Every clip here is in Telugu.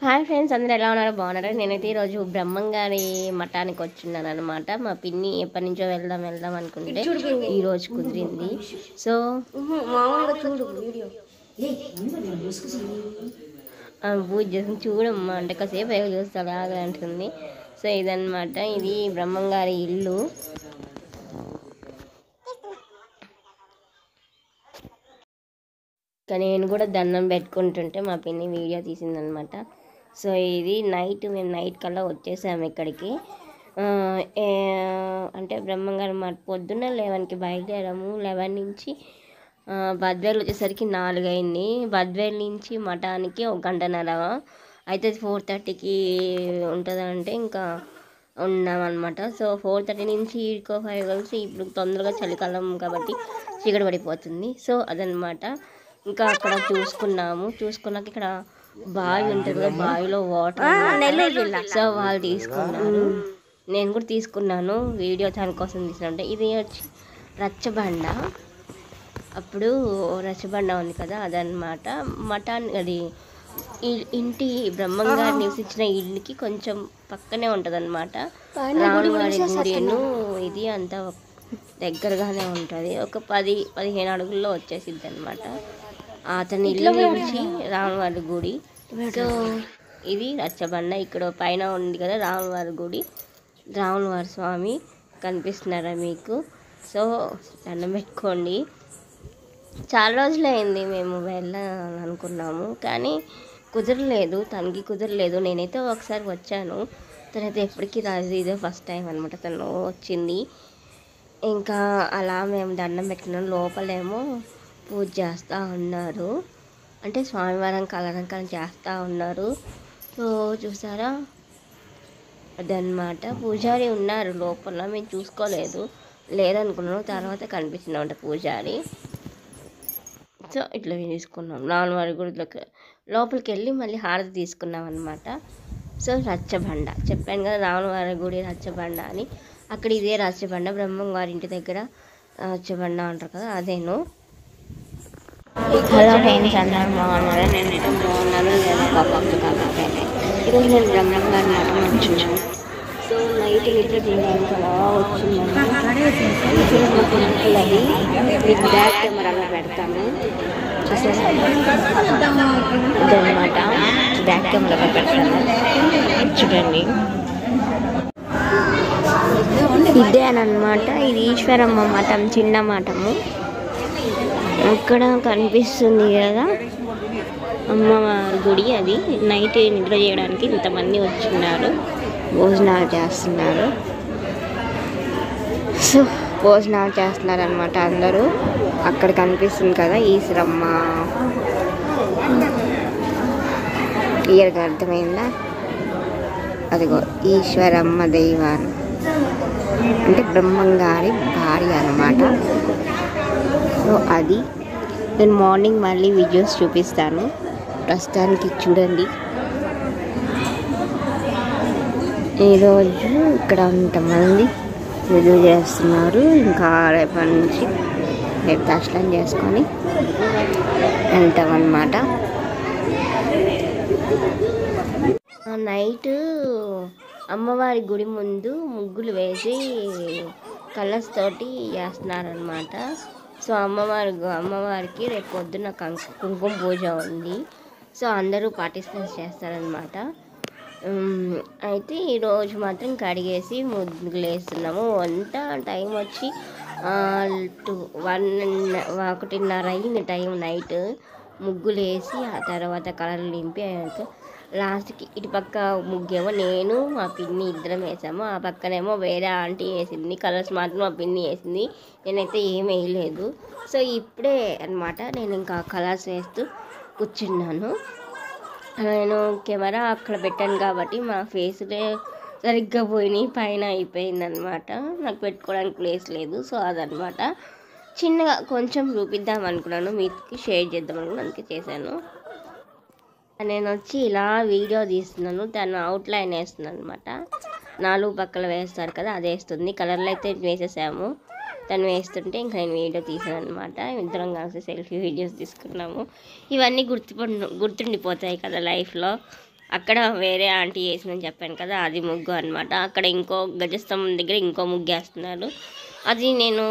హాయ్ ఫ్రెండ్స్, అందరూ ఎలా ఉన్నారు? బాగున్నారా? నేనైతే ఈరోజు బ్రహ్మంగారి మఠానికి వచ్చిన్నాను అనమాట. మా పిన్ని ఎప్పటి నుంచో వెళ్దాం అనుకుంటే ఈరోజు కుదిరింది. సో పూజ చేసి చూడమ్మా అంటే కాసేపు ఏదో చూస్తాడు ఆగా అంటుంది. సో ఇదన్నమాట, ఇది బ్రహ్మంగారి ఇల్లు. నేను కూడా దండం పెట్టుకుంటుంటే మా పిన్ని వీడియో తీసిందనమాట. సో ఇది మేము నైట్ కల్లా వచ్చేసాము ఇక్కడికి. అంటే బ్రహ్మంగారి మాట పొద్దున్న 11కి బయలుదేరాము. 11 నుంచి బద్వేలు వచ్చేసరికి 4 అయింది. బద్వేలు నుంచి మఠానికి 1 గంటన్నర అయితే 4:30కి ఉంటుందంటే ఇంకా ఉన్నామన్నమాట. సో 4:30 నుంచి ఇంకో 5 కలిసి ఇప్పుడు తొందరగా చలికాలం కాబట్టి చీకటి పడిపోతుంది. సో అదనమాట. ఇంకా అక్కడ చూసుకున్నాక ఇక్కడ బావి ఉంటుంది కదా, బావిలో వాటర్. సో వాళ్ళు తీసుకున్నారు, నేను కూడా తీసుకున్నాను. వీడియో దానికోసం తీసుకుంటే ఇది వచ్చి రచ్చబండ. అప్పుడు రచ్చబండ ఉంది కదా, అదనమాట. మఠాన్ని అది ఇంటి బ్రహ్మంగారు నివసించిన ఇంటికి కొంచెం పక్కనే ఉంటుంది అనమాట. రాములవారి గుడిను ఇది అంతా దగ్గరగానే ఉంటుంది. ఒక 10-15 అడుగుల్లో వచ్చేసిద్ది అనమాట అతని ఇల్లు నుంచి రాములవారి గుడి. సో ఇది రచ్చబండ. ఇక్కడ పైన ఉంది కదా రాములవారి గుడి, రాములవారి స్వామి కనిపిస్తున్నారా మీకు? సో దండం పెట్టుకోండి. చాలా రోజులైంది మేము వెళ్ళాలనుకున్నాము కానీ తనకి కుదరలేదు. నేనైతే ఒకసారి వచ్చాను, తనైతే ఎప్పటికీ రాదు. ఇదే ఫస్ట్ టైం అనమాట తను వచ్చింది. ఇంకా అలా మేము దండం పెట్టుకున్నాం. లోపలేమో పూజ చేస్తూ ఉన్నారు, అంటే స్వామివారికి అలంకరణ చేస్తూ ఉన్నారు. సో చూసారా, అదనమాట. పూజారి ఉన్నారు లోపల, మేము చూసుకోలేదు, లేదనుకున్నాను. తర్వాత కనిపించిందంట పూజారి. సో ఇట్లా తీసుకున్నాం. రాములవారి గుడిలోకి లోపలికి వెళ్ళి మళ్ళీ హారతి తీసుకున్నాం అనమాట. సో రచ్చబండ చెప్పాను కదా, రాములవారి గుడి రచ్చబండ అని. అక్కడ ఇదే రచ్చబండ, బ్రహ్మంగారి ఇంటి దగ్గర రచ్చబండ అంటారు కదా, అదేను. హలో ఫ్రెండ్స్, అందరూ బాగున్నారా? నేనైతే బాగున్నాను. కాబట్టి ఈరోజు నేను బ్రహ్మంగారి మఠం వచ్చాను. సో నైట్ నిద్ర చేయడానికి అలా వచ్చిందండి. మీకు బ్యాక్ కెమెరాలో పెడతాను, ఇదన్నమాట. బ్యాక్ కెమెరాలో పెడతాను, చూడండి. ఇదేనమాట, ఇది ఈశ్వరమ్మ మఠం, చిన్న మఠము. ఇక్కడ కనిపిస్తుంది కదా అమ్మవారి గుడి. అది నైట్ నిద్ర చేయడానికి ఇంతమంది వచ్చిన్నారు, భోజనాలు చేస్తున్నారు. సో భోజనాలు చేస్తున్నారు అనమాట అందరూ. అక్కడ కనిపిస్తుంది కదా ఈశ్వరమ్మ, క్లియర్గా అర్థమైందా? అదిగో ఈశ్వరమ్మ దైవాన్ని, అంటే బ్రహ్మంగారి భార్య అన్నమాట. సో అది నేను మార్నింగ్ మళ్ళీ వీడియోస్ చూపిస్తాను. ప్రస్తుతానికి చూడండి. ఈరోజు ఇక్కడ అంతమంది పూజ చేస్తున్నారు. ఇంకా రేపటి నుంచి రేపు దర్శనం చేసుకొని వెళ్తామన్నమాట. నైట్ అమ్మవారి గుడి ముందు ముగ్గులు వేసి కలర్స్ తోటి చేస్తున్నారనమాట. సో అమ్మవారికి రేపు పొద్దున్న కుంకుమ పూజ ఉంది. సో అందరూ పార్టిసిపేట్ చేస్తారనమాట. అయితే ఈరోజు మాత్రం కడిగేసి ముగ్గులు వేస్తున్నాము. అంతా టైం వచ్చి 1:30 అయింది టైం నైట్. ముగ్గులు వేసి ఆ తర్వాత కలర్లు నింపి లాస్ట్కి ఇటుపక్క ముగ్గేమో నేను మా పిన్ని ఇద్దరం వేసాము, ఆ పక్కనేమో వేరే ఆంటీ వేసింది. కలర్స్ మాత్రం మా పిన్ని వేసింది, నేనైతే ఏం వేయలేదు. సో ఇప్పుడే అనమాట నేను ఇంకా కలర్స్ వేస్తూ కూర్చున్నాను. నేను కెమెరా అక్కడ పెట్టాను కాబట్టి మా ఫేస్లే సరిగ్గా పోయినాయి, పైన అయిపోయింది అనమాట. నాకు పెట్టుకోవడానికి ప్లేస్ లేదు. సో అదనమాట, చిన్నగా కొంచెం చూపిద్దాం అనుకున్నాను, మీకు షేర్ చేద్దాం అనుకున్నాను, అందుకే చేశాను. నేను వచ్చి ఇలా వీడియో తీస్తున్నాను, తను అవుట్లైన్ వేస్తున్నాను అనమాట. 4 పక్కల వేస్తారు కదా, అది వేస్తుంది. కలర్లు అయితే వేసేసాము, తను వేస్తుంటే ఇంకా నేను వీడియో తీసాను అనమాట. ఇద్దరం కలిసి సెల్ఫీ వీడియోస్ తీసుకున్నాము. ఇవన్నీ గుర్తుండిపోతాయి కదా లైఫ్లో. అక్కడ వేరే ఆంటీ వేసిందని చెప్పాను కదా, అది ముగ్గు అనమాట. అక్కడ ఇంకో గజస్తంభం దగ్గర ఇంకో ముగ్గు వేస్తున్నారు. అది నేను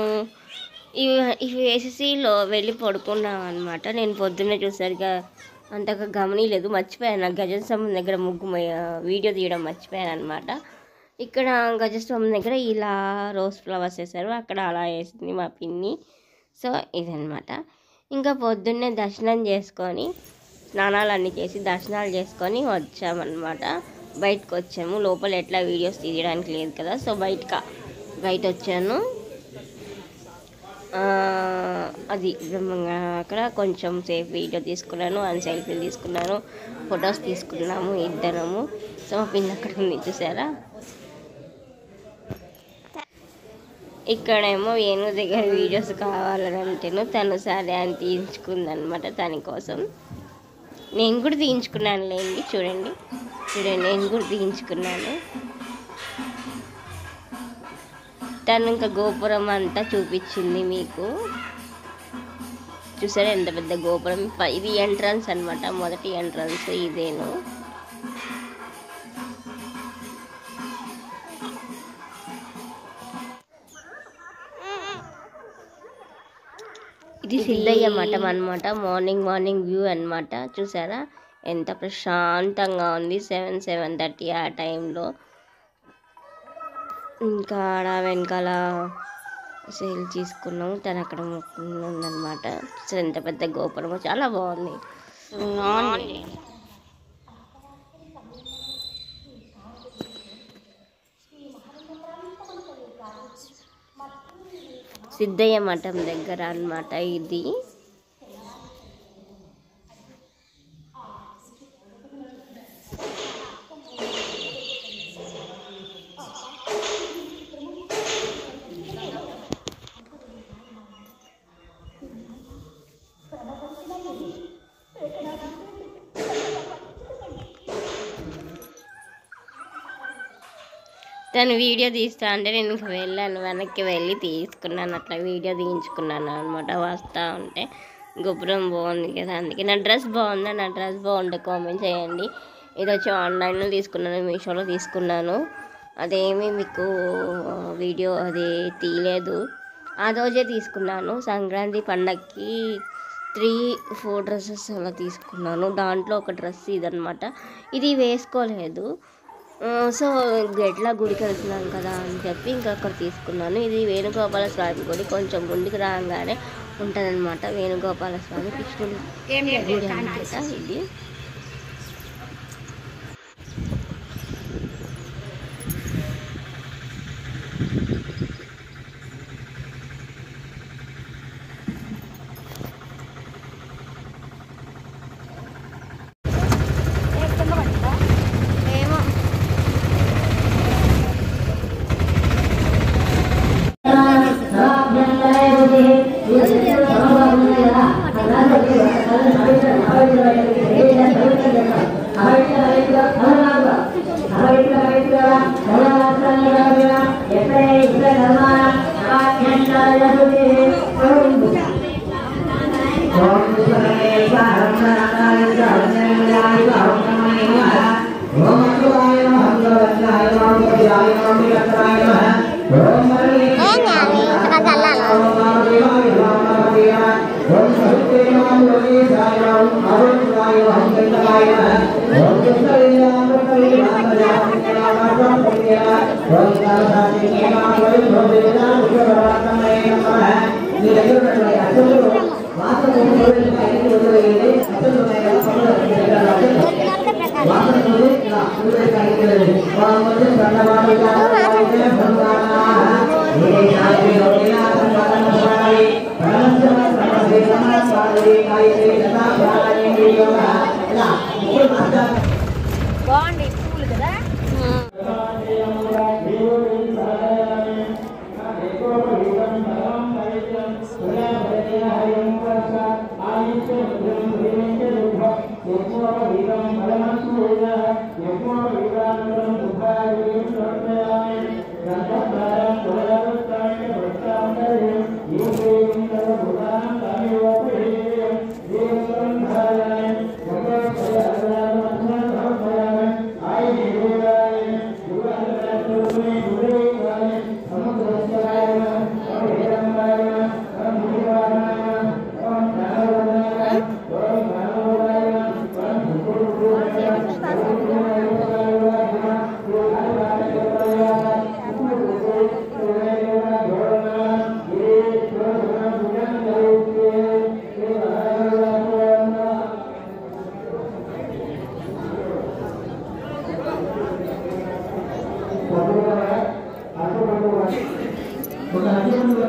ఇవి వేసేసి వెళ్ళి పడుకున్నాను అనమాట. నేను పొద్దున్నే చూసరిగా అంతగా గమనిలేదు, మర్చిపోయాను. గజస్తంభం దగ్గర ముగ్గు వీడియో తీయడం మర్చిపోయాను అనమాట. ఇక్కడ గజస్తంభం దగ్గర ఇలా రోజ్ ఫ్లవర్స్ వేసారు, అక్కడ అలా వేసింది మా పిన్ని. సో ఇదనమాట. ఇంకా పొద్దున్నే దర్శనం చేసుకొని స్నానాలన్నీ చేసి దర్శనాలు చేసుకొని వచ్చామన్నమాట. బయటకు వచ్చాము. లోపల ఎట్లా వీడియోస్ తీయడానికి లేదు కదా, సో బయట వచ్చాను. అది అక్కడ కొంచెం సేపు వీడియో తీసుకున్నాను, సెల్ఫీలు తీసుకున్నాను, ఫొటోస్ తీసుకున్నాము ఇద్దరము. సో మా పిన్ని అక్కడ ఉంది చూసారా. ఇక్కడేమో వేణు దగ్గర వీడియోస్ కావాలని అంటేను తను సరే అని తీయించుకుందనమాట. తన కోసం నేను కూడా తీయించుకున్నాను లేండి. చూడండి నేను కూడా తీయించుకున్నాను. తను ఇంకా గోపురం అంతా చూపించింది మీకు. చూసారా ఎంత పెద్ద గోపురం. ఇది ఎంట్రన్స్ అనమాట, మొదటి ఎంట్రన్స్ ఇదేను. ఇది సిద్ధయ్య మఠం అనమాట. మార్నింగ్ వ్యూ అనమాట. చూసారా ఎంత ప్రశాంతంగా ఉంది. 7:30 ఆ టైంలో. ఇంకా ఆడ వెనకాల సేల్ తీసుకున్నాము. తను అక్కడ ఉందన్నమాట. ఎంత పెద్ద గోపురము, చాలా బాగుంది. సిద్ధయ్య మఠం దగ్గర అన్నమాట ఇది. తను వీడియో తీస్తా అంటే నేను ఇంకా వెళ్ళాను, వెనక్కి వెళ్ళి తీసుకున్నాను. అట్లా వీడియో తీయించుకున్నాను అనమాట. వస్తూ ఉంటే గోపురం బాగుంది కదా, అందుకే. నా డ్రెస్ బాగుందా? నా డ్రెస్ బాగుంటే కామెంట్ చేయండి. ఇది వచ్చి ఆన్లైన్లో తీసుకున్నాను, మీషోలో తీసుకున్నాను. అదేమీ మీకు వీడియో అది తీయలేదు. ఆ రోజే తీసుకున్నాను. సంక్రాంతి పండగకి 3-4 డ్రెస్సెస్ అలా తీసుకున్నాను. దాంట్లో ఒక డ్రెస్ ఇదనమాట. ఇది వేసుకోలేదు. సో ఎట్లా గుడికి వెళ్తున్నాం కదా అని చెప్పి ఇంకా అక్కడ తీసుకున్నాను. ఇది వేణుగోపాల స్వామి గుడి. కొంచెం ముందుకు రాగానే ఉంటుందన్నమాట వేణుగోపాల స్వామి కృష్ణుడి గుడి అనమాట ఇది. బాగుంది పూలు కదా. Thank you.